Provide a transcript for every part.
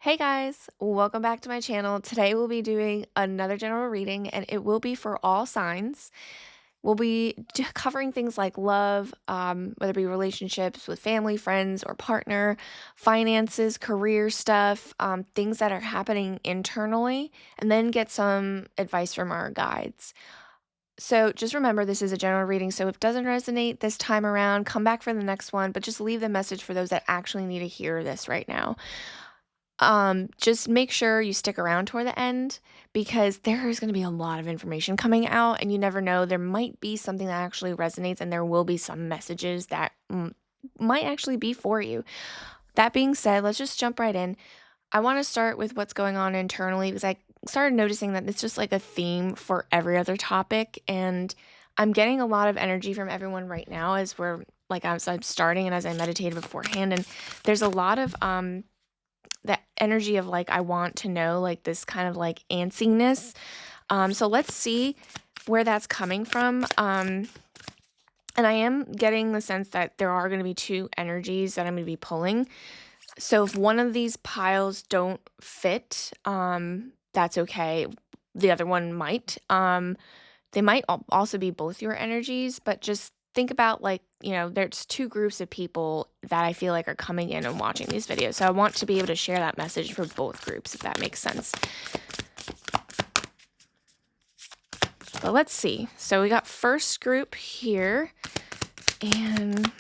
Hey guys, welcome back to my channel. Today we'll be doing another general reading and it will be for all signs. We'll be covering things like love, whether it be relationships with family, friends, or partner, finances, career stuff, things that are happening internally, and then get some advice from our guides. So just remember, this is a general reading, so if it doesn't resonate this time around, come back for the next one, but just leave the message for those that actually need to hear this right now. Just make sure you stick around toward the end because there is going to be a lot of information coming out, and you never know. There might be something that actually resonates, and there will be some messages that might actually be for you. That being said, let's just jump right in. I want to start with what's going on internally because I started noticing that it's just like a theme for every other topic, and I'm getting a lot of energy from everyone right now as I'm starting and as I meditated beforehand, and there's a lot of that energy of like I want to know, like this kind of like antsiness. So let's see where that's coming from. And I am getting the sense that there are going to be two energies that I'm going to be pulling. So if one of these piles don't fit, that's okay. The other one might. They might also be both your energies, but just think about like, there's two groups of people that I feel like are coming in and watching these videos. So I want to be able to share that message for both groups, if that makes sense. But let's see. So we got first group here, and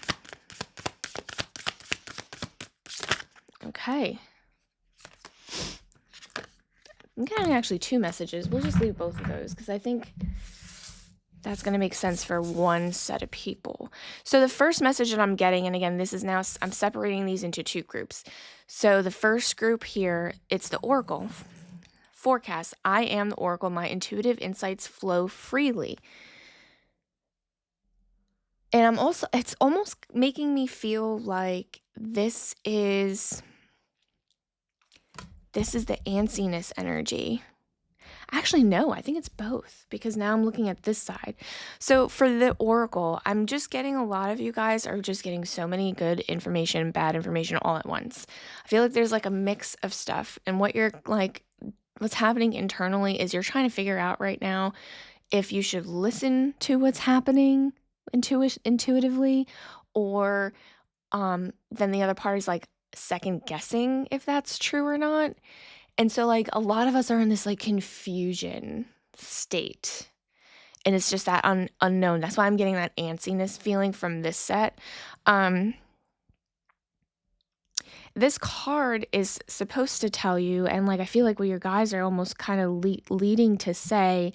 okay. I'm getting actually two messages. We'll just leave both of those because I think that's going to make sense for one set of people. So the first message that I'm getting, and again, this is now, I'm separating these into two groups. So the first group here, it's the Oracle forecast. I am the Oracle. My intuitive insights flow freely. And it's almost making me feel like this is the antsiness energy. Actually, no, I think it's both because now I'm looking at this side. So for the Oracle, I'm just getting a lot of you guys are just getting so many good information, bad information all at once. I feel like there's like a mix of stuff, and what's happening internally is you're trying to figure out right now if you should listen to what's happening intuitively, or then the other part is like second guessing if that's true or not. And so, like, a lot of us are in this, like, confusion state, and it's just that unknown. That's why I'm getting that antsiness feeling from this set. This card is supposed to tell you, and, like, I feel like what your guys are almost kinda leading to say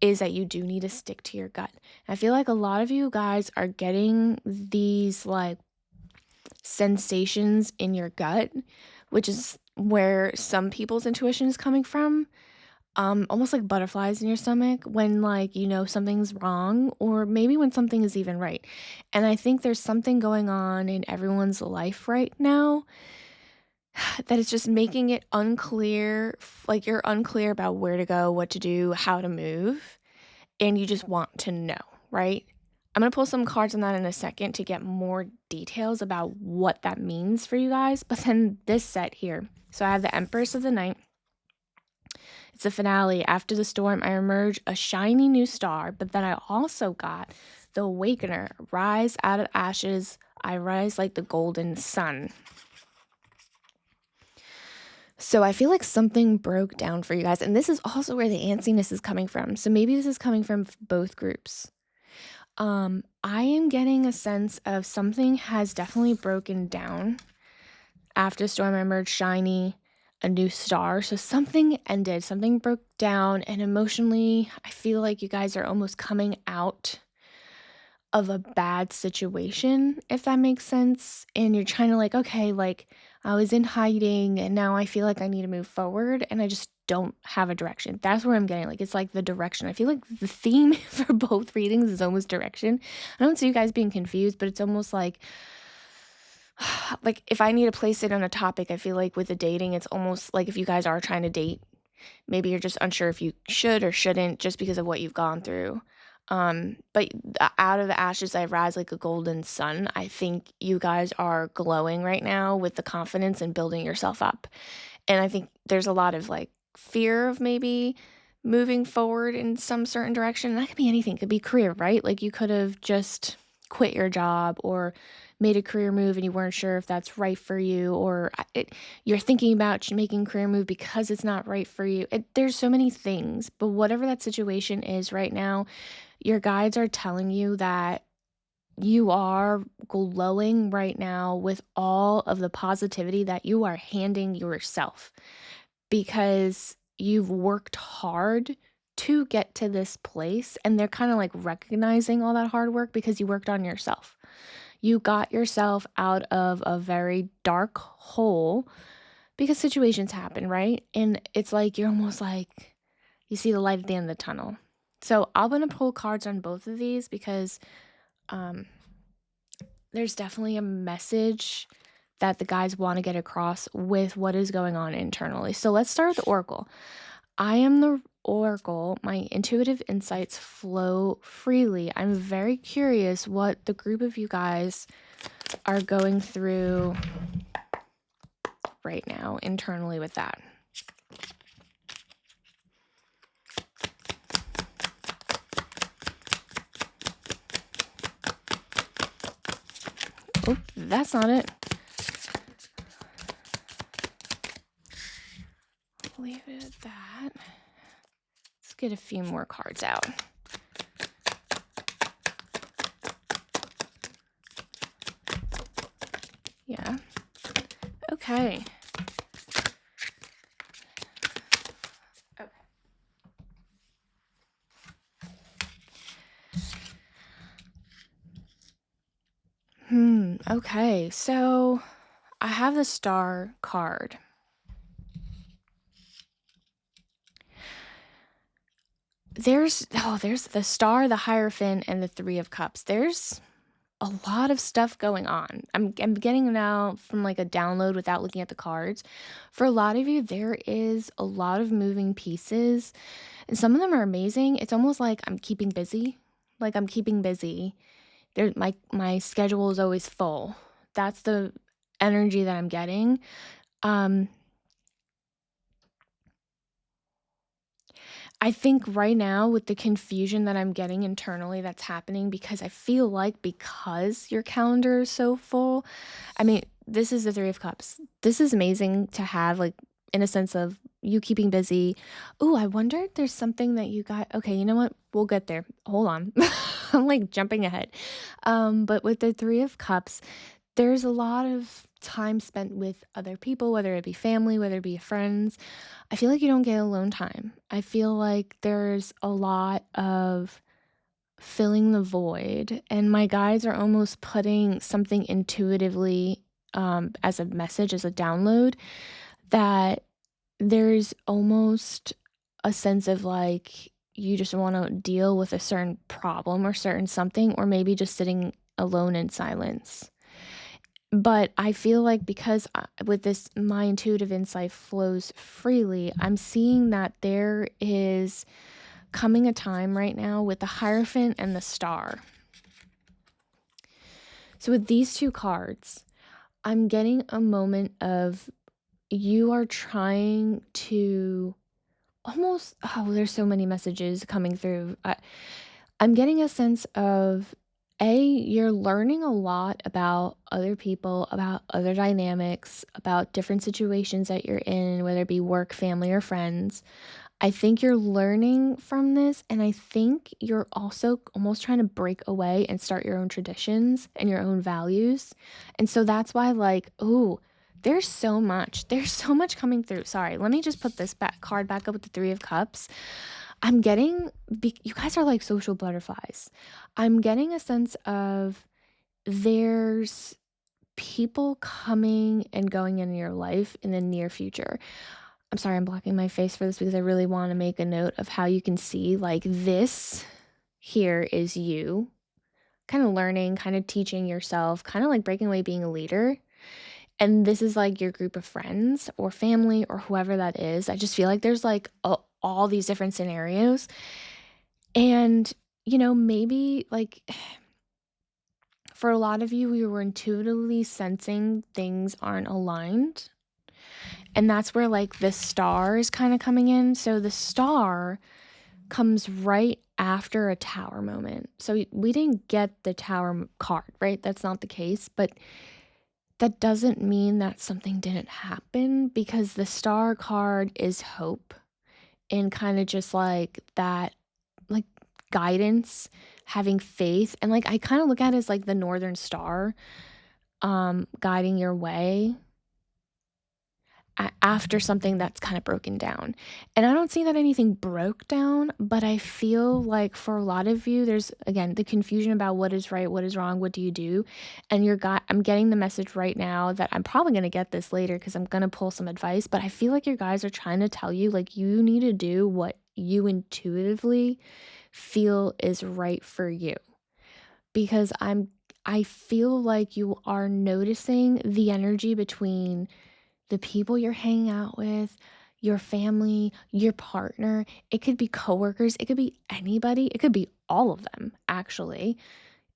is that you do need to stick to your gut. I feel like a lot of you guys are getting these, like, sensations in your gut, which is where some people's intuition is coming from. Almost like butterflies in your stomach when like something's wrong, or maybe when something is even right. And I think there's something going on in everyone's life right now that is just making it unclear, like you're unclear about where to go, what to do, how to move, and you just want to know, right? I'm going to pull some cards on that in a second to get more details about what that means for you guys. But then this set here. So I have the Empress of the Night. It's the finale. After the storm, I emerge a shiny new star. But then I also got the Awakener. Rise out of ashes. I rise like the golden sun. So I feel like something broke down for you guys. And this is also where the antsiness is coming from. So maybe this is coming from both groups. I am getting a sense of something has definitely broken down. After the storm emerged shiny, a new star. So something ended, something broke down, and emotionally, I feel like you guys are almost coming out of a bad situation, if that makes sense. And you're trying to like, okay, like I was in hiding and now I feel like I need to move forward and I just don't have a direction. That's where I'm getting like, it's like the direction. I feel like the theme for both readings is almost direction. I don't see you guys being confused, but it's almost like if I need to place it on a topic, I feel like with the dating, it's almost like if you guys are trying to date, maybe you're just unsure if you should or shouldn't just because of what you've gone through. But out of the ashes, I rise like a golden sun. I think you guys are glowing right now with the confidence and building yourself up. And I think there's a lot of like fear of maybe moving forward in some certain direction. And that could be anything, it could be career, right? Like you could have just quit your job or made a career move and you weren't sure if that's right for you, or you're thinking about making a career move because it's not right for you. There's so many things, but whatever that situation is right now, your guides are telling you that you are glowing right now with all of the positivity that you are handing yourself because you've worked hard to get to this place. And they're kind of like recognizing all that hard work because you worked on yourself. You got yourself out of a very dark hole because situations happen, right? And it's like you're almost like you see the light at the end of the tunnel. So I'm going to pull cards on both of these because um, there's definitely a message that the guys want to get across with what is going on internally. So let's start with the Oracle. I am the Oracle. My intuitive insights flow freely. I'm very curious what the group of you guys are going through right now internally with that. Oh, that's not it. Leave it at that. Let's get a few more cards out. Yeah. Okay. Okay. So I have the Star card. There's the Star, the Hierophant, and the Three of Cups. There's a lot of stuff going on. I'm getting now from like a download without looking at the cards. For a lot of you, there is a lot of moving pieces, and some of them are amazing. It's almost like I'm keeping busy. Like I'm keeping busy. My schedule is always full. That's the energy that I'm getting. I think right now with the confusion that I'm getting internally that's happening because I feel like because your calendar is so full, I mean, this is the Three of Cups. This is amazing to have, like, in a sense of you keeping busy. Oh, I wonder if there's something that you got. Okay, you know what? We'll get there. Hold on. I'm like jumping ahead. But with the Three of Cups, there's a lot of time spent with other people, whether it be family, whether it be friends. I feel like you don't get alone time. I feel like there's a lot of filling the void, and my guides are almost putting something intuitively as a message, as a download, that there's almost a sense of like you just want to deal with a certain problem or certain something, or maybe just sitting alone in silence. But I feel like because with this, my intuitive insight flows freely, I'm seeing that there is coming a time right now with the Hierophant and the Star. So with these two cards, I'm getting a moment of you are trying to almost, there's so many messages coming through. I'm getting a sense of you're learning a lot about other people, about other dynamics, about different situations that you're in, whether it be work, family, or friends. I think you're learning from this, and I think you're also almost trying to break away and start your own traditions and your own values. And so that's why, like, oh, there's so much. There's so much coming through. Sorry, let me just put this card back up with the Three of Cups. I'm getting, you guys are like social butterflies. I'm getting a sense of there's people coming and going in your life in the near future. I'm sorry, I'm blocking my face for this because I really want to make a note of how you can see like this here is you kind of learning, kind of teaching yourself, kind of like breaking away, being a leader. And this is like your group of friends or family or whoever that is. I just feel like there's like all these different scenarios. And, maybe like for a lot of you, we were intuitively sensing things aren't aligned. And that's where like the star is kind of coming in. So the star comes right after a tower moment. So we didn't get the tower card, right? That's not the case, but that doesn't mean that something didn't happen, because the star card is hope and kind of just like that, like guidance, having faith. And like I kind of look at it as like the northern star guiding your way after something that's kind of broken down. And I don't see that anything broke down, but I feel like for a lot of you, there's again the confusion about what is right, what is wrong, what do you do? And I'm getting the message right now that I'm probably going to get this later because I'm going to pull some advice, but I feel like your guys are trying to tell you like you need to do what you intuitively feel is right for you. Because I feel like you are noticing the energy between the people you're hanging out with, your family, your partner. It could be coworkers, it could be anybody, it could be all of them, actually.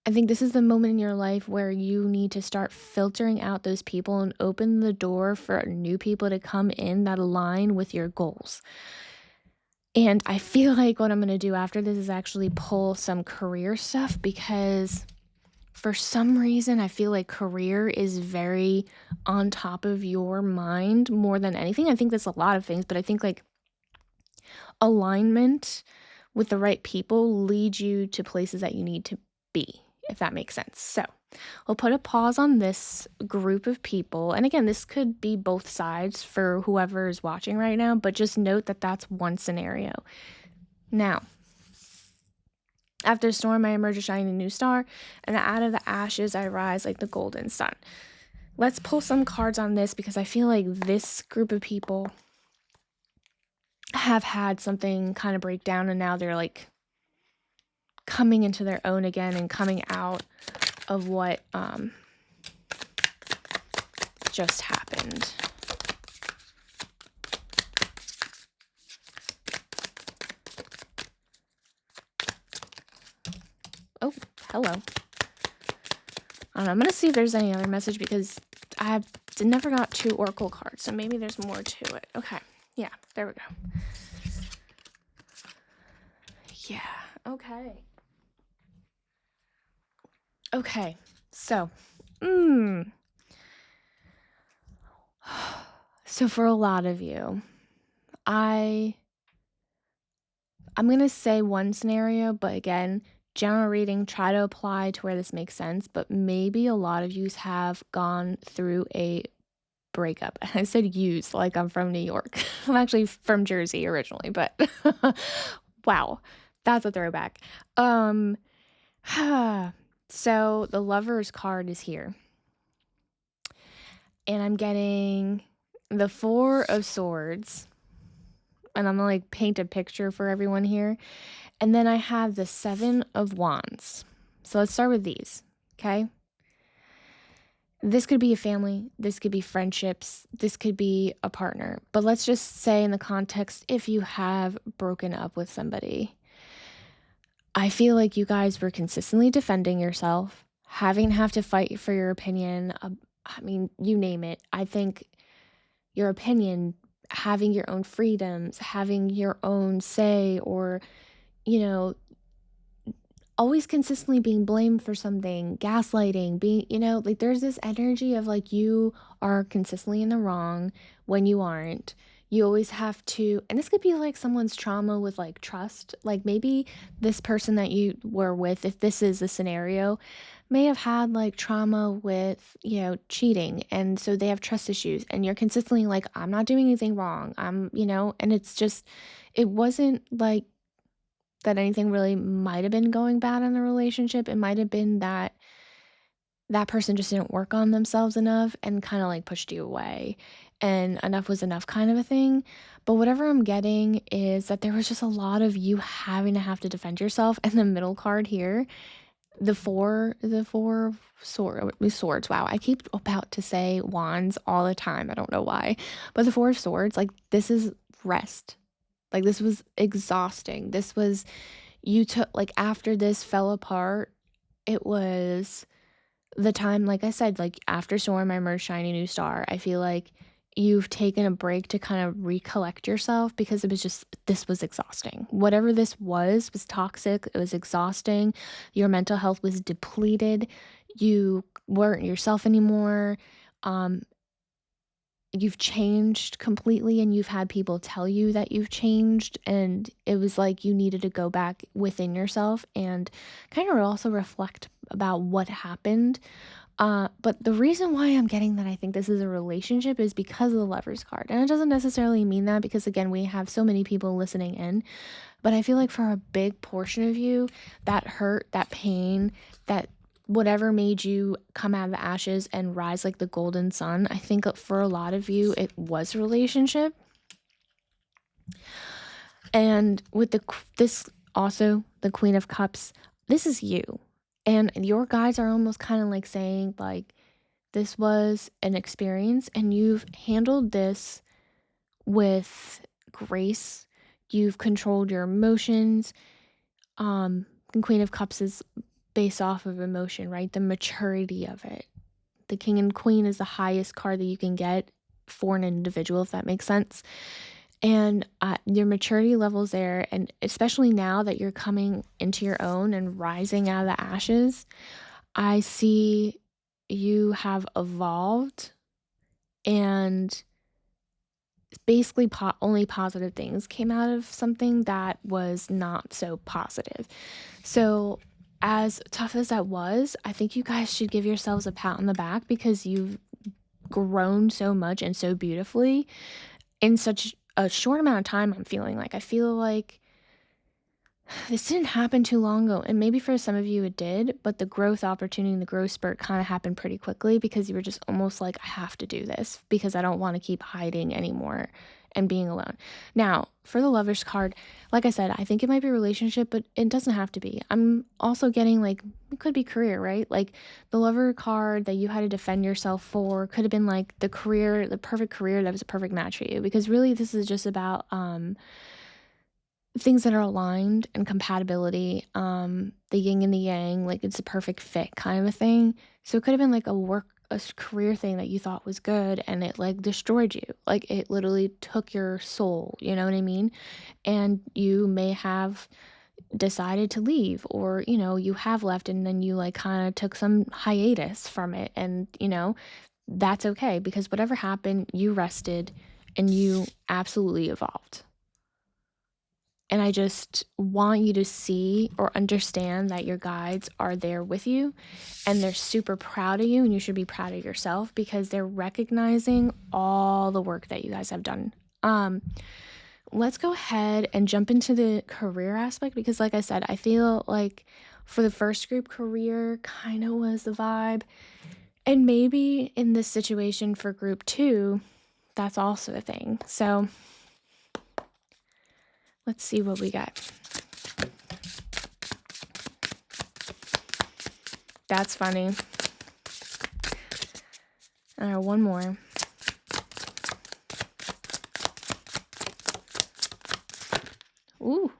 I think this is the moment in your life where you need to start filtering out those people and open the door for new people to come in that align with your goals. And I feel like what I'm going to do after this is actually pull some career stuff, because for some reason, I feel like career is very on top of your mind more than anything. I think that's a lot of things, but I think like alignment with the right people leads you to places that you need to be, if that makes sense. So we'll put a pause on this group of people. And again, this could be both sides for whoever is watching right now, but just note that that's one scenario. Now, after a storm, I emerge a shining new star, and out of the ashes I rise like the golden sun. Let's pull some cards on this, because I feel like this group of people have had something kind of break down, and now they're like coming into their own again and coming out of what just happened. Oh, hello. I don't know, I'm going to see if there's any other message, because I never got 2 oracle cards, so maybe there's more to it. Okay, yeah, there we go. Yeah, okay. Okay, so, so for a lot of you, I'm going to say one scenario, but again, general reading, try to apply to where this makes sense, but maybe a lot of you have gone through a breakup. I said use like I'm from New York. I'm actually from Jersey originally, but wow, that's a throwback. So the Lover's card is here, and I'm getting the 4 of Swords, and I'm gonna like paint a picture for everyone here. And then I have the 7 of Wands. So let's start with these, okay? This could be a family, this could be friendships, this could be a partner. But let's just say in the context, if you have broken up with somebody, I feel like you guys were consistently defending yourself, having to have to fight for your opinion. I mean, you name it. I think your opinion, having your own freedoms, having your own say, or, you know, always consistently being blamed for something, gaslighting, being, like there's this energy of like you are consistently in the wrong when you aren't. You always have to, and this could be like someone's trauma with like trust. Like maybe this person that you were with, if this is a scenario, may have had like trauma with, cheating. And so they have trust issues, and you're consistently like, I'm not doing anything wrong. And it's just, it wasn't like that anything really might have been going bad in the relationship. It might have been that that person just didn't work on themselves enough and kind of like pushed you away, and enough was enough kind of a thing. But whatever I'm getting is that there was just a lot of you having to have to defend yourself. And the middle card here, the four swords. Wow, I keep about to say wands all the time. I don't know why. But the 4 of swords, like this is rest. Like this was exhausting. This was, you took, like after this fell apart, it was the time, like I said, like after storm, I emerged shiny new star. I feel like you've taken a break to kind of recollect yourself because this was exhausting. Whatever this was toxic, it was exhausting. Your mental health was depleted. You weren't yourself anymore. Um, you've changed completely, and you've had people tell you that you've changed, and it was like you needed to go back within yourself and kind of also reflect about what happened. But the reason why I'm getting that I think this is a relationship is because of the Lovers card. And it doesn't necessarily mean that because, again, we have so many people listening in. But I feel like for a big portion of you, that hurt, that pain, that whatever made you come out of the ashes and rise like the golden sun, I think for a lot of you, it was a relationship. And with this also, the Queen of Cups, this is you. And your guides are almost kind of like saying, like, this was an experience and you've handled this with grace. You've controlled your emotions. The Queen of Cups is based off of emotion, right? The maturity of it. The King and Queen is the highest card that you can get for an individual, if that makes sense. And your maturity levels there, and especially now that you're coming into your own and rising out of the ashes, I see you have evolved, and basically only positive things came out of something that was not so positive. So as tough as that was, I think you guys should give yourselves a pat on the back because you've grown so much and so beautifully in such a short amount of time. I feel like this didn't happen too long ago, and maybe for some of you it did, but the growth opportunity and the growth spurt kind of happened pretty quickly because you were just almost like, I have to do this because I don't want to keep hiding anymore and being alone. Now, for the Lovers card, like I said, I think it might be a relationship, but it doesn't have to be. I'm also getting like, it could be career, right? Like the Lover card that you had to defend yourself for could have been like the perfect career that was a perfect match for you, because really this is just about things that are aligned and compatibility, the yin and the yang, like it's a perfect fit kind of a thing. So it could have been like a career thing that you thought was good and it like destroyed you. Like it literally took your soul, you know what I mean? And you may have decided to leave, or you have left and then you like kind of took some hiatus from it, and that's okay because whatever happened, you rested and you absolutely evolved. And I just want you to see or understand that your guides are there with you and they're super proud of you, and you should be proud of yourself because they're recognizing all the work that you guys have done. Let's go ahead and jump into the career aspect because, like I said, I feel like for the first group, career kind of was the vibe. And maybe in this situation for group 2, that's also a thing. So let's see what we got. That's funny. All right, one more. Ooh.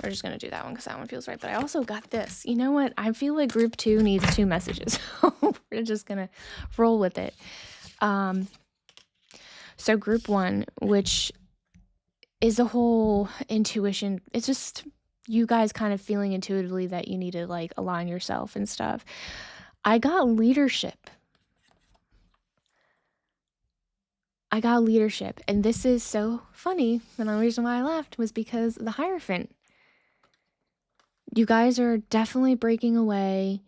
We're just going to do that one because that one feels right. But I also got this. You know what? I feel like group 2 needs 2 messages. We're just going to roll with it. So group 1, which is a whole intuition. It's just you guys kind of feeling intuitively that you need to like align yourself and stuff. I got leadership. And this is so funny. And the reason why I laughed was because the Hierophant. You guys are definitely breaking away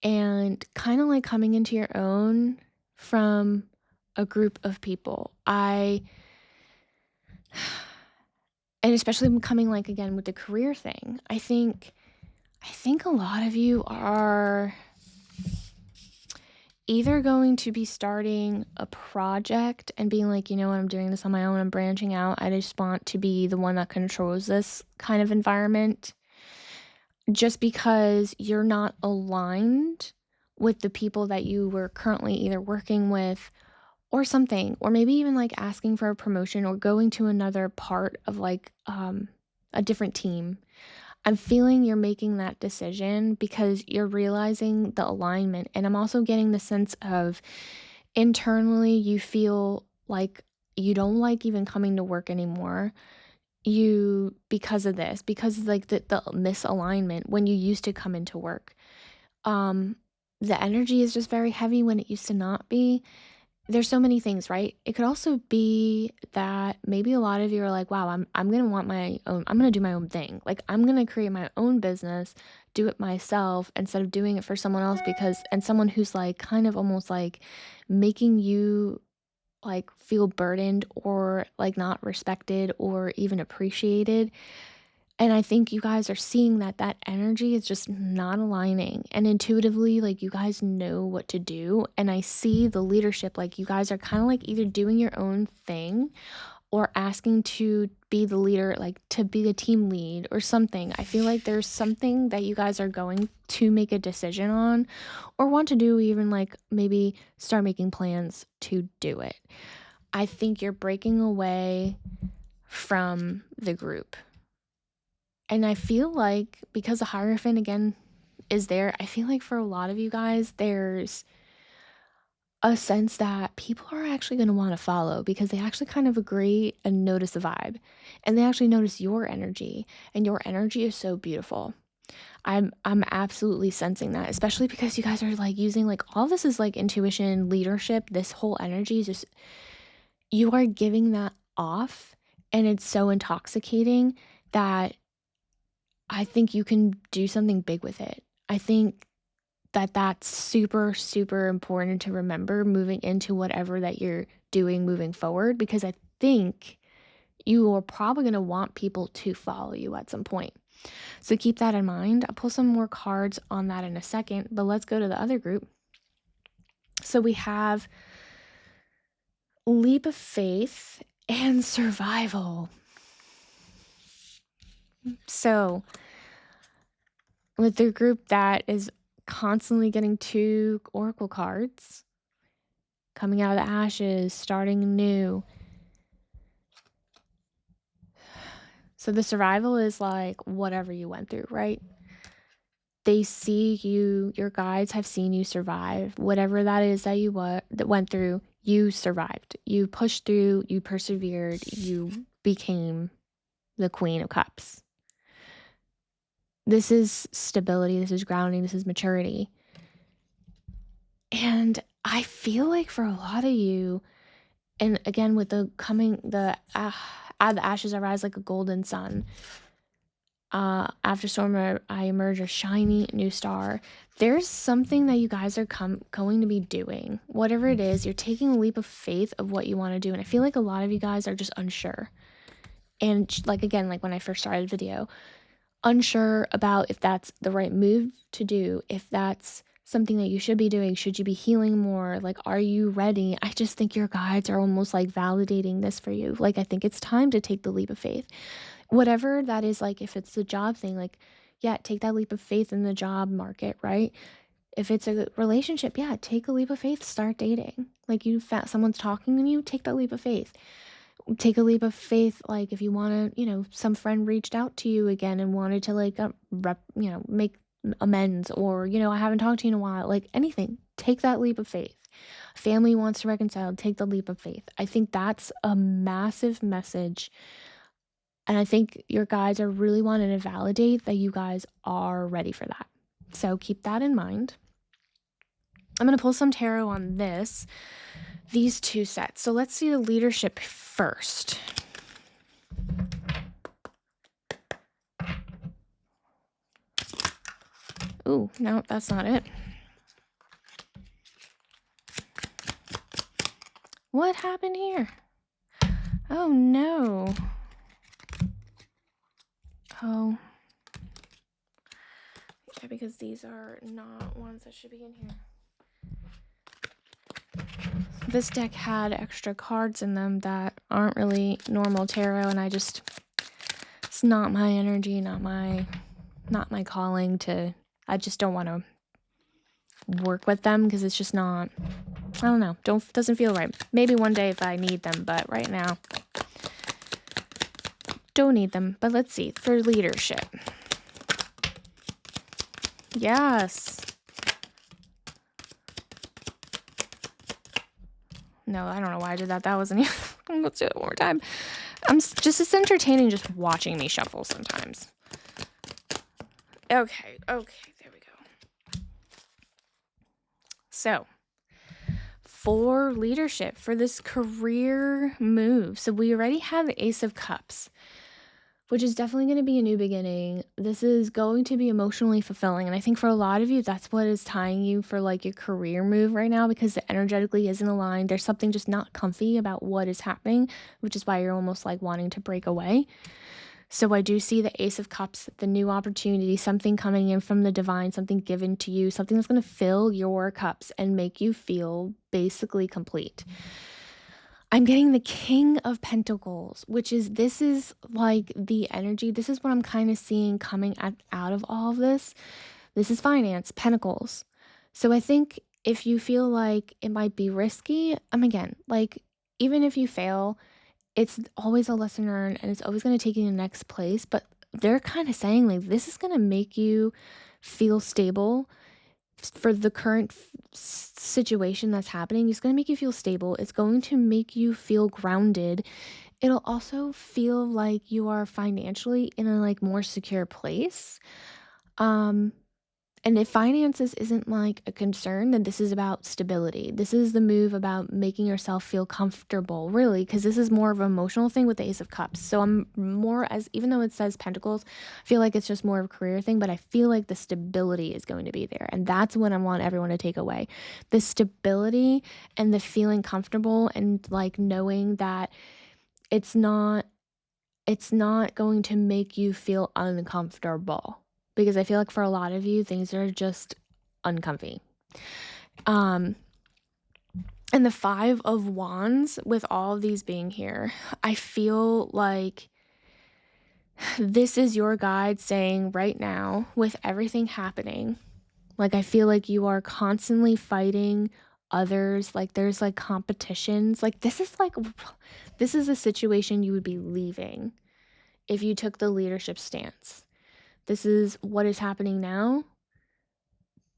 and kind of like coming into your own from a group of people. And especially coming like again with the career thing. I think a lot of you are either going to be starting a project and being like, you know what, I'm doing this on my own, I'm branching out, I just want to be the one that controls this kind of environment, just because you're not aligned with the people that you were currently either working with or something, or maybe even like asking for a promotion or going to another part of like a different team. I'm feeling you're making that decision because you're realizing the alignment. And I'm also getting the sense of Internally, you feel like you don't like even coming to work anymore. You because of this, because like the misalignment when you used to come into work. Um, the energy is just very heavy when it used to not be. There's so many things, right? It could also be that maybe a lot of you are like, "Wow, I'm gonna want my own. I'm gonna do my own thing. Like I'm gonna create my own business, do it myself instead of doing it for someone else because and someone who's like kind of almost like making you like feel burdened or like not respected or even appreciated. And I think you guys are seeing that that energy is just not aligning. And intuitively, like you guys know what to do. And I see the leadership, like you guys are kind of like either doing your own thing or asking to be the leader, like to be the team lead or something. I feel like there's something that you guys are going to make a decision on or want to do, even like maybe start making plans to do it. I think you're breaking away from the group. And I feel like because the Hierophant again is there, I feel like for a lot of you guys, there's a sense that people are actually going to want to follow because they actually kind of agree and notice the vibe. And they actually notice your energy, and your energy is so beautiful. I'm absolutely sensing that, especially because you guys are like using like all this is like intuition, leadership, this whole energy is just you are giving that off and it's so intoxicating that I think you can do something big with it. I think that that's super, super important to remember moving into whatever that you're doing moving forward because I think you are probably going to want people to follow you at some point. So keep that in mind. I'll pull some more cards on that in a second, but let's go to the other group. So we have leap of faith and survival. So with the group that is constantly getting 2 oracle cards, coming out of the ashes, starting new. So the survival is like whatever you went through, right? They see you, your guides have seen you survive. Whatever that is that that went through, you survived. You pushed through, you persevered, you became the Queen of Cups. This is stability, this is grounding, this is maturity. And I feel like for a lot of you, and again with the coming the out of the ashes I rise like a golden sun. After storm I emerge a shiny new star. There's something that you guys are going to be doing. Whatever it is, you're taking a leap of faith of what you want to do. And I feel like a lot of you guys are just unsure. And like again, like when I first started the video, unsure about if that's the right move to do, if that's something that you should be doing, should you be healing more, like are you ready? I just think your guides are almost like validating this for you. Like I think it's time to take the leap of faith, whatever that is. Like if it's the job thing, like yeah, take that leap of faith in the job market, right? If it's a relationship, yeah, take a leap of faith, start dating. Like you found someone's talking to you, take that leap of faith. Take a leap of faith, like if you want to, some friend reached out to you again and wanted to like make amends, or I haven't talked to you in a while, like anything, take that leap of faith. Family wants to reconcile, take the leap of faith. I think that's a massive message, and I think your guides are really wanting to validate that you guys are ready for that. So keep that in mind. I'm going to pull some tarot on these 2 sets. So let's see the leadership first. Ooh, no, that's not it. What happened here? Oh, no. Oh. Yeah, because these are not ones that should be in here. This deck had extra cards in them that aren't really normal tarot, and it's not my energy, not my calling to, I just don't want to work with them because it's just not, I don't know, doesn't feel right. Maybe one day if I need them, but right now, don't need them. But let's see, for leadership. Yes. No, I don't know why I did that. That wasn't even. Let's do it one more time. It's entertaining just watching me shuffle sometimes. Okay, there we go. So, for leadership, for this career move. So we already have the Ace of Cups, which is definitely going to be a new beginning. This is going to be emotionally fulfilling. And I think for a lot of you, that's what is tying you for like your career move right now, because it energetically isn't aligned. There's something just not comfy about what is happening, which is why you're almost like wanting to break away. So I do see the Ace of Cups, the new opportunity, something coming in from the divine, something given to you, something that's going to fill your cups and make you feel basically complete. I'm getting the King of Pentacles, this is like the energy. This is what I'm kind of seeing coming out of all of this. This is finance, Pentacles. So I think if you feel like it might be risky, again, like even if you fail, it's always a lesson learned and it's always going to take you to the next place. But they're kind of saying like this is going to make you feel stable for the current situation that's happening. It's going to make you feel stable. It's going to make you feel grounded. It'll also feel like you are financially in a like more secure place. And if finances isn't like a concern, then this is about stability. This is the move about making yourself feel comfortable, really, because this is more of an emotional thing with the Ace of Cups. So I'm more even though it says Pentacles, I feel like it's just more of a career thing, but I feel like the stability is going to be there. And that's what I want everyone to take away. The stability and the feeling comfortable and like knowing that it's not going to make you feel uncomfortable. Because I feel like for a lot of you, things are just uncomfy. And the Five of Wands, with all of these being here, I feel like this is your guide saying right now, with everything happening, like I feel like you are constantly fighting others. Like there's like competitions. Like this is a situation you would be leaving if you took the leadership stance. This is what is happening now.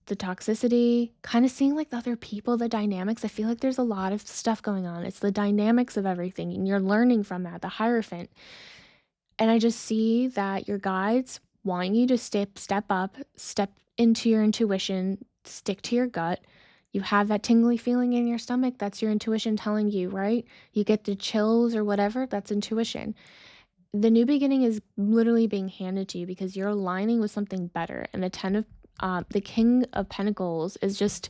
The toxicity, kind of seeing like the other people, the dynamics. I feel like there's a lot of stuff going on. It's the dynamics of everything, and you're learning from that, the Hierophant. And I just see that your guides want you to step up, step into your intuition, stick to your gut. You have that tingly feeling in your stomach. That's your intuition telling you, right? You get the chills or whatever. That's intuition. The new beginning is literally being handed to you because you're aligning with something better. And the King of Pentacles is just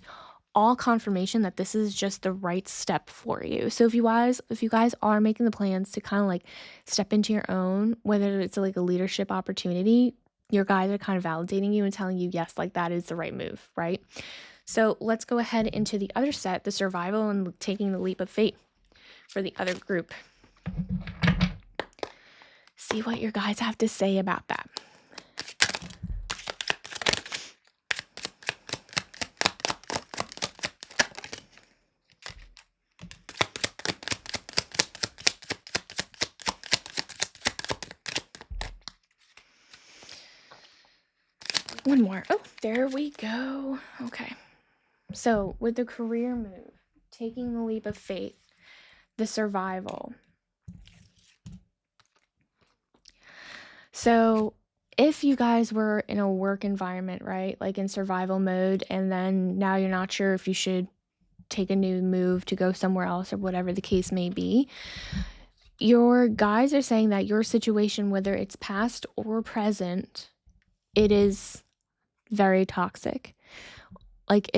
all confirmation that this is just the right step for you. So if you guys are making the plans to kind of like step into your own, whether it's like a leadership opportunity, your guys are kind of validating you and telling you, yes, like that is the right move, right? So let's go ahead into the other set, the survival and taking the leap of faith for the other group. See what your guys have to say about that. One more. Oh, there we go. Okay. So with the career move, taking the leap of faith, the survival. So if you guys were in a work environment, right, like in survival mode, and then now you're not sure if you should take a new move to go somewhere else or whatever the case may be, your guides are saying that your situation, whether it's past or present, it is very toxic. Like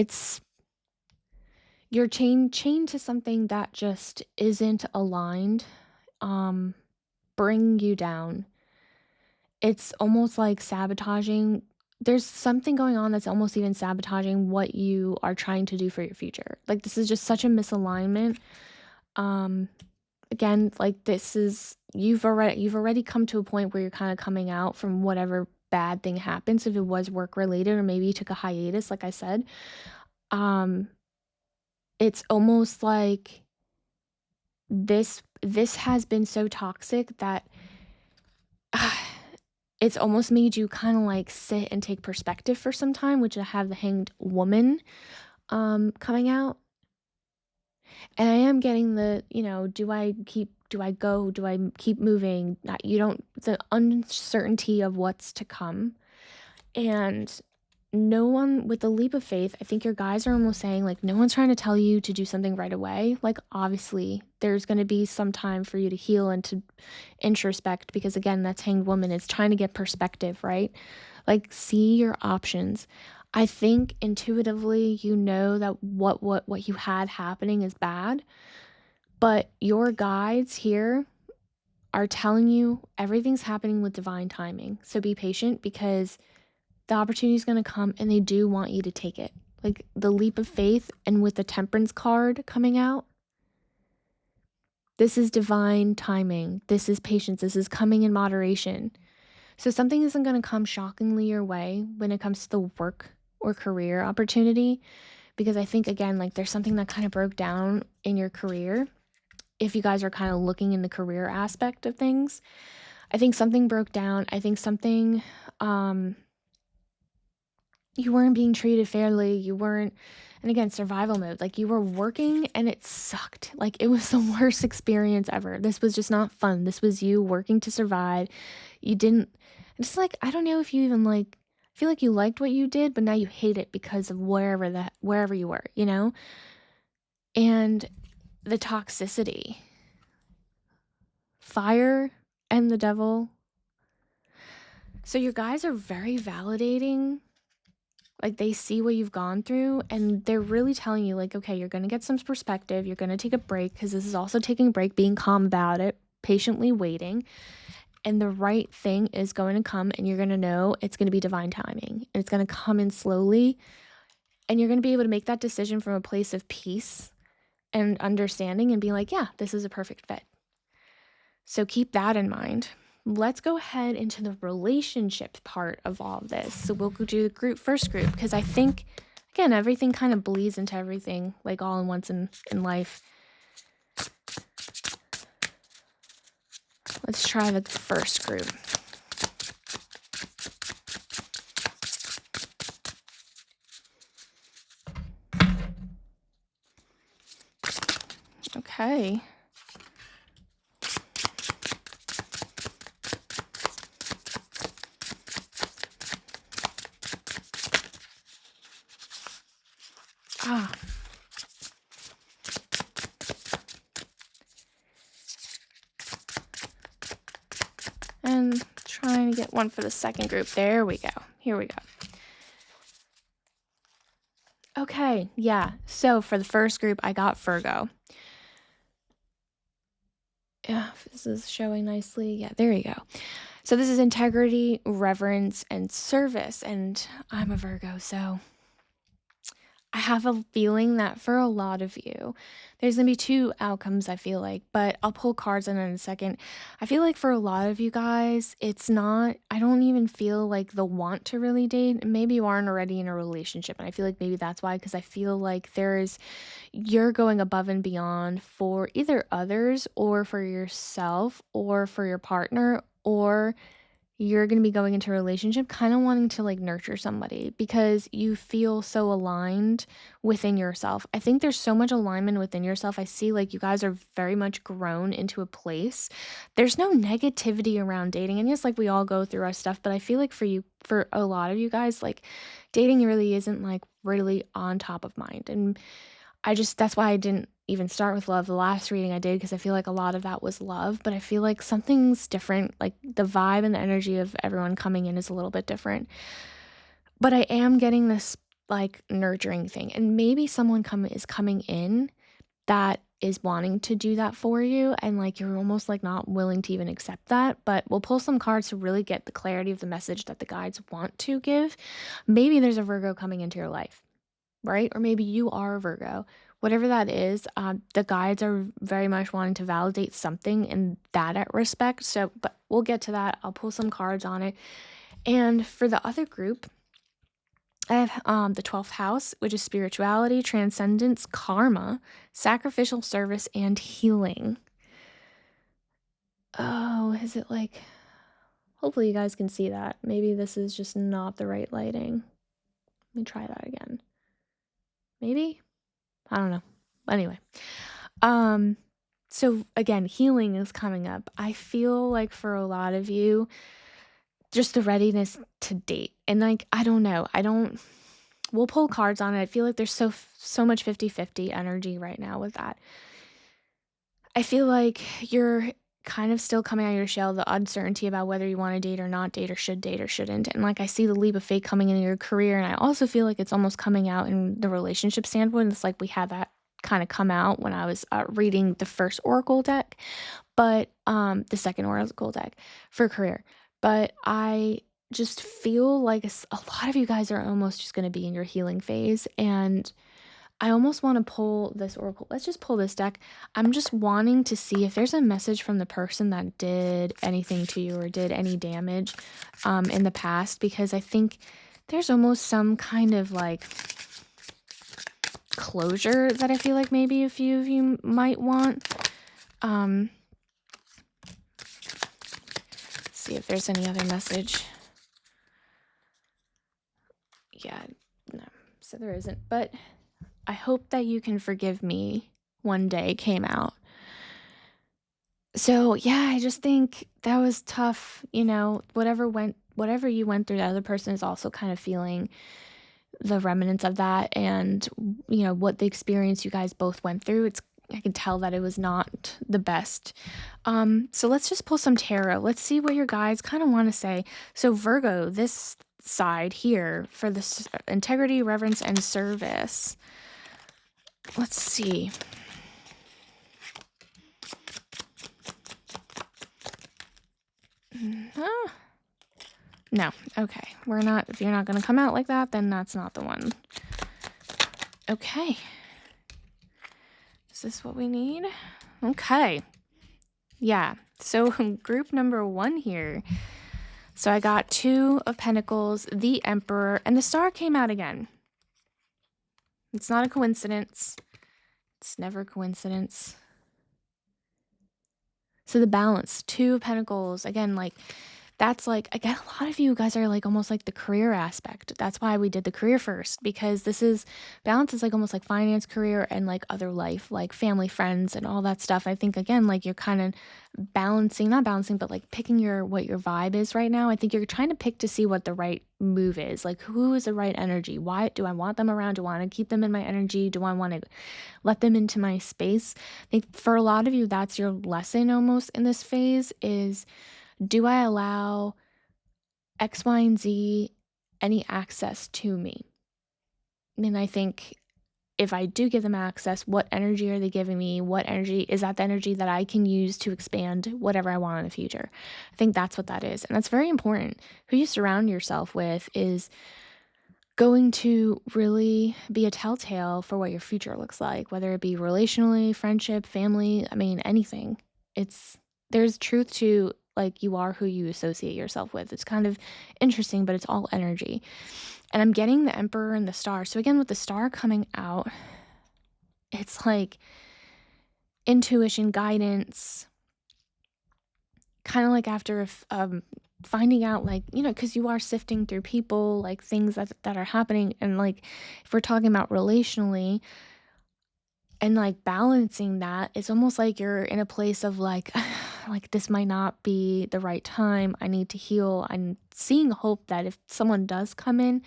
you're chained to something that just isn't aligned, bring you down. It's almost like sabotaging. There's something going on that's almost even sabotaging what you are trying to do for your future. Like this is just such a misalignment. Again, like this is you've already come to a point where you're kind of coming out from whatever bad thing happens, if it was work related or maybe you took a hiatus, like I said. It's almost like this has been so toxic that it's almost made you kind of like sit and take perspective for some time, which I have the Hanged Woman coming out. And I am getting the, do I keep moving? You don't, the uncertainty of what's to come. And no one, with the leap of faith, I think your guys are almost saying, like, no one's trying to tell you to do something right away. Like, obviously, there's going to be some time for you to heal and to introspect, because again, that's Hanged Woman is trying to get perspective, right? Like, see your options. I think intuitively you know that what you had happening is bad, but your guides here are telling you everything's happening with divine timing. So be patient, because the opportunity is going to come and they do want you to take it. Like the leap of faith, and with the Temperance card coming out, this is divine timing. This is patience. This is coming in moderation. So something isn't going to come shockingly your way when it comes to the work or career opportunity, because I think, again, like there's something that kind of broke down in your career. If you guys are kind of looking in the career aspect of things, I think something broke down. I think something, you weren't being treated fairly. You weren't, and again, survival mode. Like you were working and it sucked. Like it was the worst experience ever. This was just not fun. This was you working to survive. You didn't, it's like, I don't know if you even like, I feel like you liked what you did, but now you hate it because of wherever you were, you know? And the toxicity, fire and the devil. So your guys are very validating. Like they see what you've gone through and they're really telling you, like, okay, you're going to get some perspective. You're going to take a break, because this is also taking a break, being calm about it, patiently waiting. And the right thing is going to come, and you're going to know it's going to be divine timing, and it's going to come in slowly. And you're going to be able to make that decision from a place of peace and understanding and be like, yeah, this is a perfect fit. So keep that in mind. Let's go ahead into the relationship part of all of this. So we'll go do the first group, because I think, again, everything kind of bleeds into everything, like all in once in life. Let's try the first group. Okay. Ah. And trying to get one for the second group. There we go. Here we go. Okay, yeah. So for the first group, I got Virgo. Yeah, this is showing nicely. Yeah, there you go. So this is integrity, reverence, and service. And I'm a Virgo, so I have a feeling that for a lot of you, there's gonna be two outcomes, I feel like, but I'll pull cards in a second. I feel like for a lot of you guys, it's not, I don't even feel like the want to really date. Maybe you aren't already in a relationship, and I feel like maybe that's why, because I feel like you're going above and beyond for either others or for yourself or for your partner, or you're going to be going into a relationship kind of wanting to like nurture somebody because you feel so aligned within yourself. I think there's so much alignment within yourself. I see like you guys are very much grown into a place. There's no negativity around dating. And yes, like we all go through our stuff, but I feel like for a lot of you guys, like dating really isn't like really on top of mind. And that's why I didn't even start with love the last reading I did, because I feel like a lot of that was love, but I feel like something's different. Like the vibe and the energy of everyone coming in is a little bit different. But I am getting this like nurturing thing, and maybe someone is coming in that is wanting to do that for you, and like you're almost like not willing to even accept that. But we'll pull some cards to really get the clarity of the message that the guides want to give. Maybe there's a Virgo coming into your life, right? Or maybe you are a Virgo. Whatever that is, the guides are very much wanting to validate something in that respect. So, but we'll get to that. I'll pull some cards on it. And for the other group, I have the 12th house, which is spirituality, transcendence, karma, sacrificial service, and healing. Oh, is it like, hopefully you guys can see that. Maybe this is just not the right lighting. Let me try that again. Maybe? I don't know. Anyway, um, so again, healing is coming up. I feel like for a lot of you, just the readiness to date. And like, I don't know. I don't we'll pull cards on it. I feel like there's so much 50-50 energy right now with that. I feel like you're kind of still coming out of your shell, the uncertainty about whether you want to date or not date or shouldn't. And like I see the leap of faith coming into your career, and I also feel like it's almost coming out in the relationship standpoint. It's like we had that kind of come out when I was reading the first oracle deck, but the second oracle deck for career. But I just feel like a lot of you guys are almost just going to be in your healing phase, and I almost want to pull this oracle. Let's just pull this deck. I'm just wanting to see if there's a message from the person that did anything to you or did any damage in the past, because I think there's almost some kind of like closure that I feel like maybe a few of you might want. See if there's any other message. Yeah, no. So there isn't, but I hope that you can forgive me one day came out. So yeah, I just think that was tough, whatever you went through, the other person is also kind of feeling the remnants of that, and what the experience you guys both went through. I could tell that it was not the best. So let's just pull some tarot. Let's see what your guides kind of want to say. So Virgo, this side here for this integrity, reverence, and service. Let's see. No. Okay. If you're not going to come out like that, then that's not the one. Okay. Is this what we need? Okay. Yeah. So group number 1 here. So I got 2 of Pentacles, the Emperor, and the Star came out again. It's not a coincidence. It's never a coincidence. So the Balance, 2 of Pentacles, again, like that's like, again, a lot of you guys are like almost like the career aspect. That's why we did the career first, because balance is like almost like finance, career, and like other life, like family, friends, and all that stuff. I think again, like you're kind of not balancing, but like picking what your vibe is right now. I think you're trying to pick to see what the right move is. Like, who is the right energy? Why do I want them around? Do I want to keep them in my energy? Do I want to let them into my space? I think for a lot of you, that's your lesson almost in this phase is, do I allow X, Y, and Z any access to me? And I think if I do give them access, what energy are they giving me? What energy is that, the energy that I can use to expand whatever I want in the future? I think that's what that is. And that's very important. Who you surround yourself with is going to really be a telltale for what your future looks like, whether it be relationally, friendship, family, I mean, anything. There's truth to, like, you are who you associate yourself with. It's kind of interesting, but it's all energy. And I'm getting the Emperor and the Star. So again, with the Star coming out, it's like intuition, guidance, kind of like after finding out, like, because you are sifting through people, like things that are happening. And like, if we're talking about relationally and like balancing that, it's almost like you're in a place of like, like this might not be the right time. I need to heal. I'm seeing hope that if someone does come in,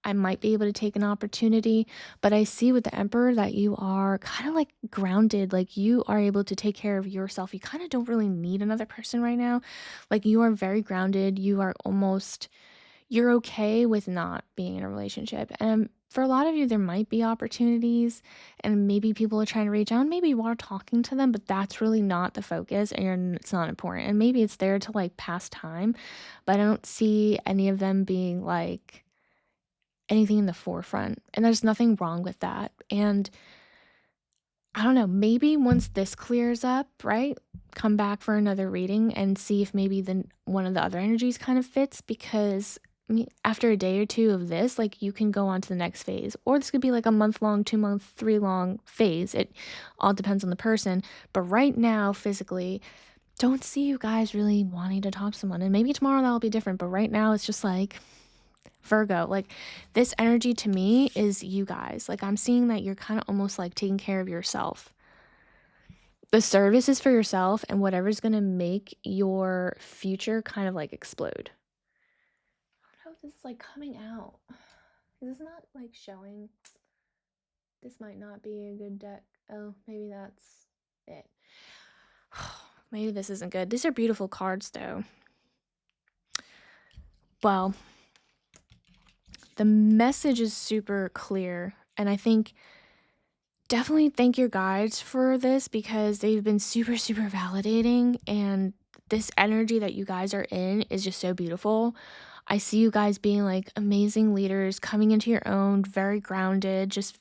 I might be able to take an opportunity. But I see with the Emperor that you are kind of like grounded, like you are able to take care of yourself. You kind of don't really need another person right now. Like, you are very grounded. You're okay with not being in a relationship. And for a lot of you, there might be opportunities and maybe people are trying to reach out. Maybe you are talking to them, but that's really not the focus, and it's not important. And maybe it's there to like pass time, but I don't see any of them being like anything in the forefront. And there's nothing wrong with that. And I don't know, maybe once this clears up, right? Come back for another reading and see if maybe one of the other energies kind of fits, because after a day or 2 of this, like, you can go on to the next phase, or this could be like a month-long, 2-month, 3-long phase. It all depends on the person. But right now, physically, don't see you guys really wanting to talk to someone. And maybe tomorrow that'll be different. But right now, it's just like, Virgo, like this energy to me is you guys. Like I'm seeing that you're kind of almost like taking care of yourself. The service is for yourself and whatever's going to make your future kind of like explode. I don't know if this is like coming out. This is not like showing. This might not be a good deck. Oh, maybe that's it. Maybe this isn't good. These are beautiful cards though. Well, the message is super clear, and I think definitely thank your guides for this because they've been super, super validating, and this energy that you guys are in is just so beautiful. I see you guys being like amazing leaders, coming into your own, very grounded, just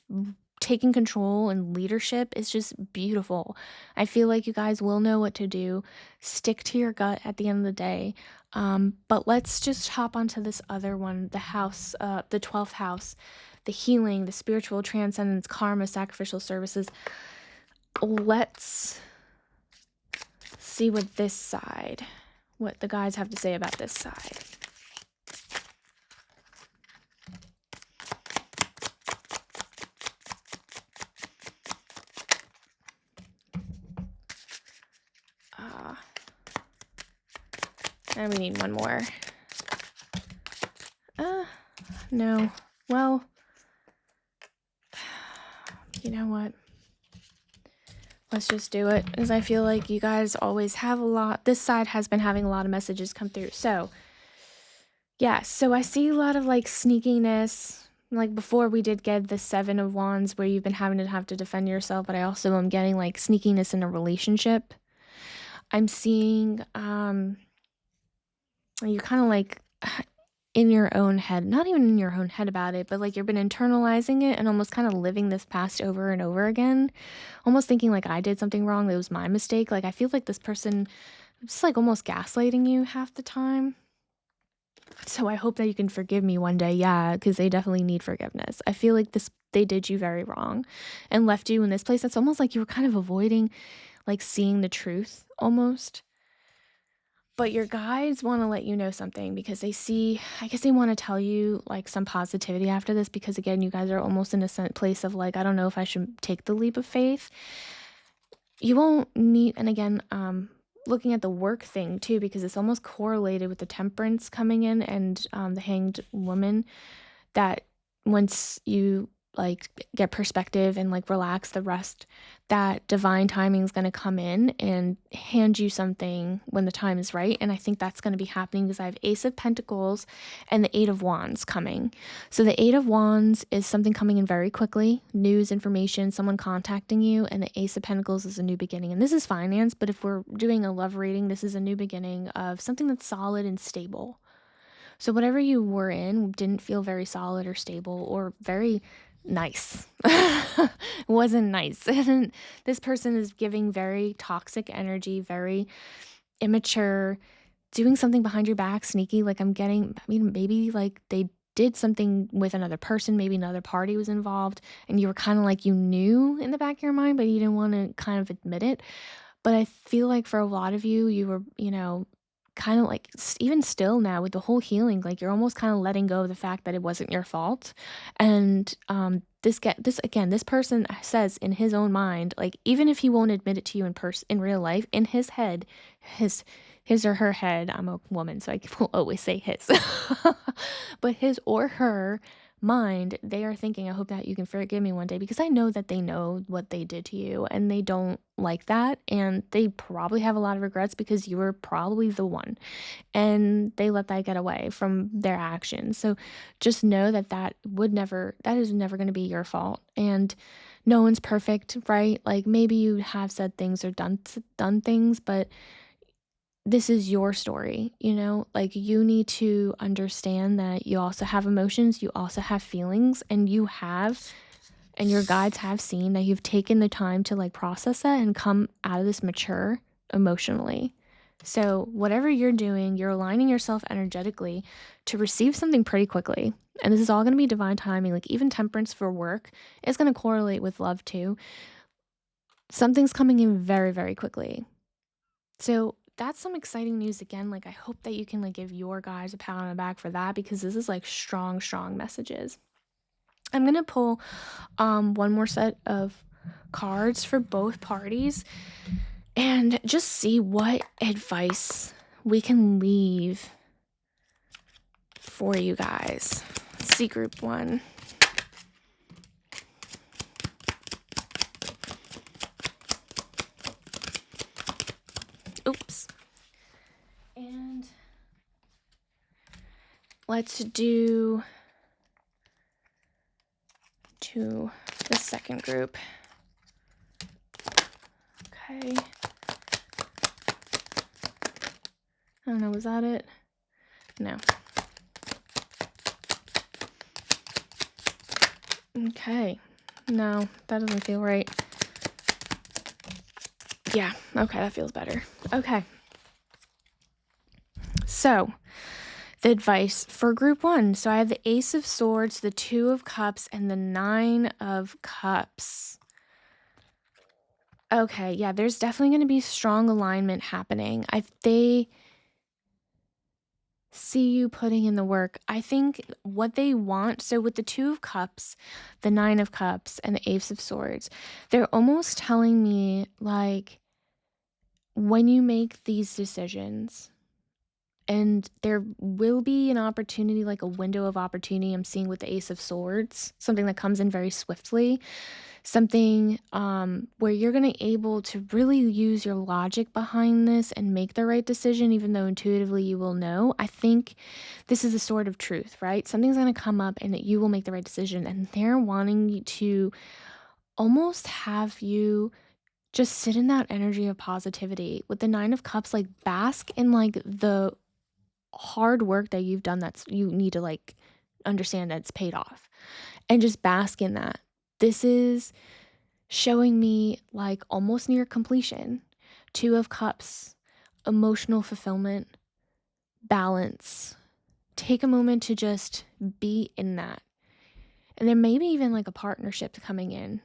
taking control and leadership is just beautiful. I feel like you guys will know what to do. Stick to your gut at the end of the day. But let's just hop onto this other one, the house, the 12th house, the healing, the spiritual transcendence, karma, sacrificial services. Let's see what this side, what the guys have to say about this side. And we need one more. No. Well, you know what? Let's just do it, because I feel like you guys always have a lot. This side has been having a lot of messages come through. So, yeah, so I see a lot of like sneakiness. Like before we did get the 7 of Wands where you've been having to have to defend yourself, but I also am getting like sneakiness in a relationship. I'm seeing you're kind of like in your own head, not even in your own head about it, but like you've been internalizing it and almost kind of living this past over and over again, almost thinking like I did something wrong, that it was my mistake. Like I feel like this person is like almost gaslighting you half the time. So I hope that you can forgive me one day. Yeah, because they definitely need forgiveness. I feel like they did you very wrong and left you in this place that's almost like you were kind of avoiding like seeing the truth almost. But your guides want to let you know something because they see, I guess they want to tell you like some positivity after this, because again, you guys are almost in a place of like, I don't know if I should take the leap of faith. You won't need, and again, looking at the work thing too, because it's almost correlated with the temperance coming in and the hanged woman, that once you like get perspective and like relax the rest, that divine timing is going to come in and hand you something when the time is right. And I think that's going to be happening because I have Ace of Pentacles and the 8 of Wands coming. So the 8 of Wands is something coming in very quickly, news, information, someone contacting you, and the Ace of Pentacles is a new beginning. And this is finance, but if we're doing a love reading, this is a new beginning of something that's solid and stable. So whatever you were in didn't feel very solid or stable or very nice. It wasn't nice. And this person is giving very toxic energy, very immature, doing something behind your back, sneaky. Like I'm getting, I mean, maybe like they did something with another person, maybe another party was involved, and you were kind of like you knew in the back of your mind, but you didn't want to kind of admit it. But I feel like for a lot of you, you were, kind of like even still now with the whole healing, like you're almost kind of letting go of the fact that it wasn't your fault. And this person says in his own mind, like even if he won't admit it to you in real life, in his head, his or her head, I'm a woman so I will always say his, but his or her mind, they are thinking, I hope that you can forgive me one day, because I know that they know what they did to you and they don't like that, and they probably have a lot of regrets because you were probably the one and they let that get away from their actions. So just know that that is never going to be your fault, and no one's perfect, right? Like maybe you have said things or done things, but this is your story, like you need to understand that you also have emotions, you also have feelings, and your guides have seen that you've taken the time to like process that and come out of this mature emotionally. So whatever you're doing, you're aligning yourself energetically to receive something pretty quickly. And this is all going to be divine timing. Like even temperance for work is going to correlate with love too. Something's coming in very, very quickly. So that's some exciting news again. Like, I hope that you can like give your guys a pat on the back for that, because this is like strong, strong messages. I'm gonna pull one more set of cards for both parties and just see what advice we can leave for you guys. Let's see group 1. Oops. And let's do to the second group. Okay. I don't know, was that it? No. Okay. No, that doesn't feel right. Yeah, okay, that feels better. Okay. So, the advice for group 1. So I have the Ace of Swords, the 2 of Cups, and the 9 of Cups. Okay, yeah, there's definitely going to be strong alignment happening. They see you putting in the work. I think what they want, so with the 2 of Cups, the 9 of Cups, and the Ace of Swords, they're almost telling me, like, when you make these decisions, and there will be an opportunity, like a window of opportunity I'm seeing with the Ace of Swords, something that comes in very swiftly, something where you're going to able to really use your logic behind this and make the right decision, even though intuitively you will know. I think this is a sword of truth, right? Something's going to come up and that you will make the right decision, and they're wanting you to almost have you just sit in that energy of positivity. With the 9 of Cups, like bask in like the hard work that you've done, that's you need to like understand that it's paid off, and just bask in that. This is showing me like almost near completion. 2 of Cups, emotional fulfillment, balance. Take a moment to just be in that. And there may be even like a partnership coming in.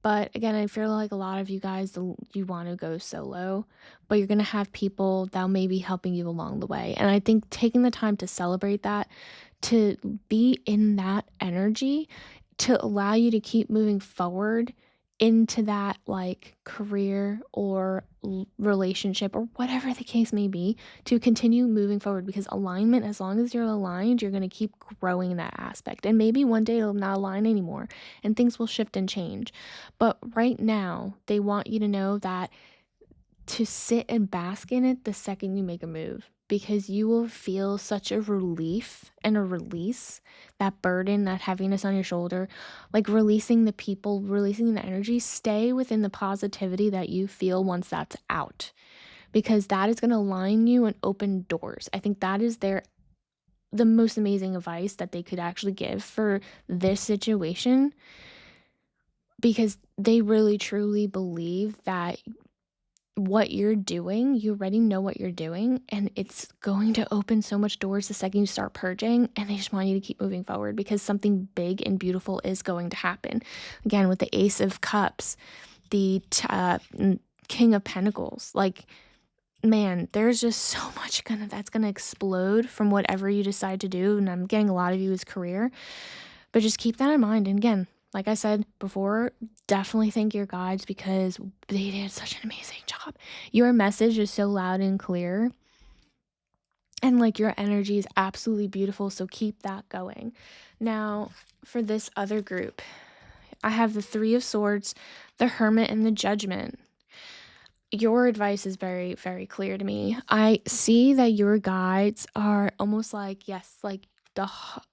But again, I feel like a lot of you guys, you want to go solo, but you're going to have people that may be helping you along the way. And I think taking the time to celebrate that, to be in that energy, to allow you to keep moving forward into that like career or relationship or whatever the case may be, to continue moving forward, because alignment, as long as you're aligned, you're going to keep growing in that aspect. And maybe one day it'll not align anymore and things will shift and change. But right now, they want you to know that to sit and bask in it the second you make a move, because you will feel such a relief and a release, that burden, that heaviness on your shoulder, like releasing the people, releasing the energy. Stay within the positivity that you feel once that's out, because that is going to align you and open doors. I think that is the most amazing advice that they could actually give for this situation, because they really truly believe that what you're doing, you already know what you're doing, and it's going to open so much doors the second you start purging, and they just want you to keep moving forward, because something big and beautiful is going to happen. Again, with the Ace of Cups, the King of Pentacles, like, man, there's just so much that's gonna explode from whatever you decide to do, and I'm getting a lot of you as career, but just keep that in mind. And again, like I said before, definitely thank your guides, because they did such an amazing job. Your message is so loud and clear, and like your energy is absolutely beautiful, so keep that going. Now, for this other group, I have the 3 of Swords, the Hermit, and the Judgment. Your advice is very, very clear to me. I see that your guides are almost like, yes, like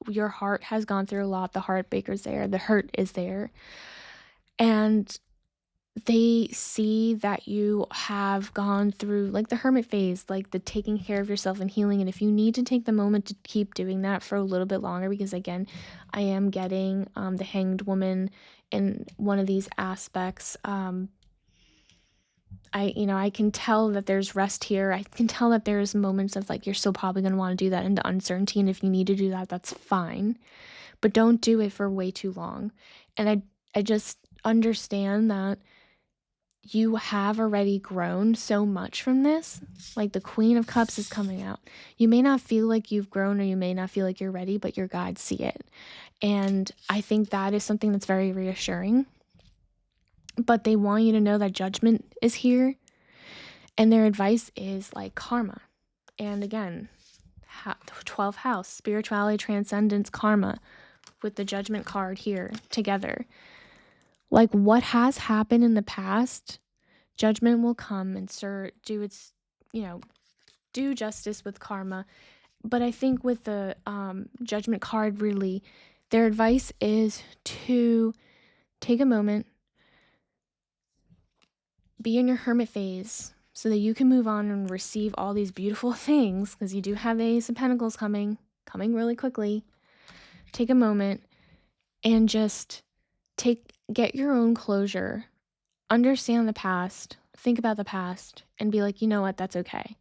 your heart has gone through a lot. The heartbreaker's there, the hurt is there, and they see that you have gone through like the hermit phase, like the taking care of yourself and healing. And if you need to take the moment to keep doing that for a little bit longer, because again, I am getting the Hanged Woman in one of these aspects. I can tell that there's rest here. I can tell that there's moments of like, you're still probably going to want to do that into uncertainty. And if you need to do that, that's fine, but don't do it for way too long. And I just understand that you have already grown so much from this. Like the Queen of Cups is coming out. You may not feel like you've grown or you may not feel like you're ready, but your guides see it. And I think that is something that's very reassuring. But they want you to know that judgment is here, and their advice is like karma. And again, 12th house, spirituality, transcendence, karma, with the judgment card here together. Like what has happened in the past, judgment will come and do its, do justice with karma. But I think with the judgment card, really, their advice is to take a moment, be in your hermit phase so that you can move on and receive all these beautiful things, because you do have the Ace of Pentacles coming really quickly. Take a moment and just get your own closure, understand the past, think about the past, and be like, you know what, that's okay.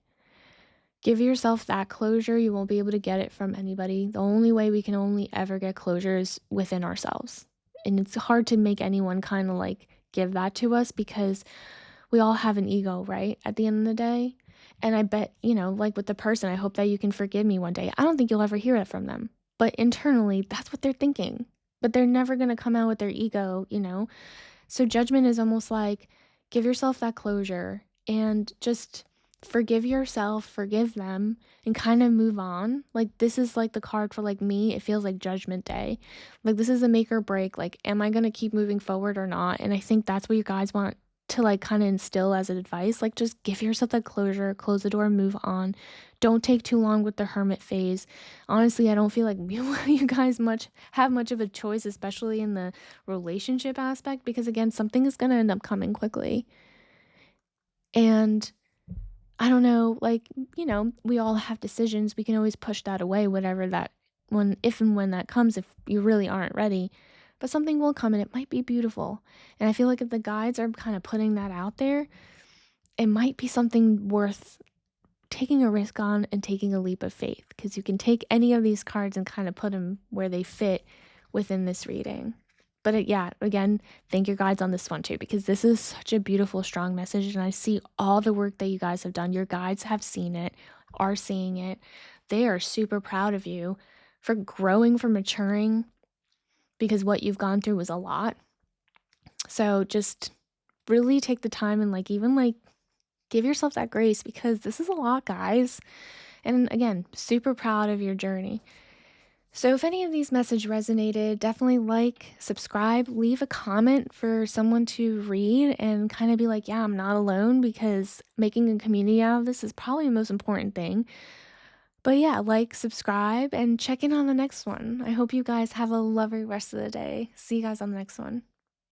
Give yourself that closure. You won't be able to get it from anybody. The only way we can only ever get closure is within ourselves. And it's hard to make anyone kind of like give that to us, because we all have an ego, right? At the end of the day. And I bet, like with the person, I hope that you can forgive me one day. I don't think you'll ever hear it from them. But internally, that's what they're thinking. But they're never going to come out with their ego. So judgment is almost like give yourself that closure and just forgive yourself, forgive them, and kind of move on. Like this is like the card for like me, it feels like judgment day. Like this is a make or break. Like, am I going to keep moving forward or not? And I think that's what you guys want to like kind of instill as advice. Like just give yourself that closure, close the door, move on. Don't take too long with the hermit phase. Honestly, I don't feel like you guys have much of a choice, especially in the relationship aspect, because again, something is going to end up coming quickly. And I don't know, like, we all have decisions. We can always push that away, whatever that if and when that comes, if you really aren't ready. But something will come and it might be beautiful. And I feel like if the guides are kind of putting that out there, it might be something worth taking a risk on and taking a leap of faith, because you can take any of these cards and kind of put them where they fit within this reading. But yeah, again, thank your guides on this one too, because this is such a beautiful, strong message. And I see all the work that you guys have done. Your guides have seen it, are seeing it. They are super proud of you for growing, for maturing, because what you've gone through was a lot. So just really take the time and even give yourself that grace, because this is a lot, guys. And again, super proud of your journey. So if any of these messages resonated, definitely subscribe, leave a comment for someone to read and kind of be like, yeah, I'm not alone, because making a community out of this is probably the most important thing. But yeah, subscribe, and check in on the next one. I hope you guys have a lovely rest of the day. See you guys on the next one.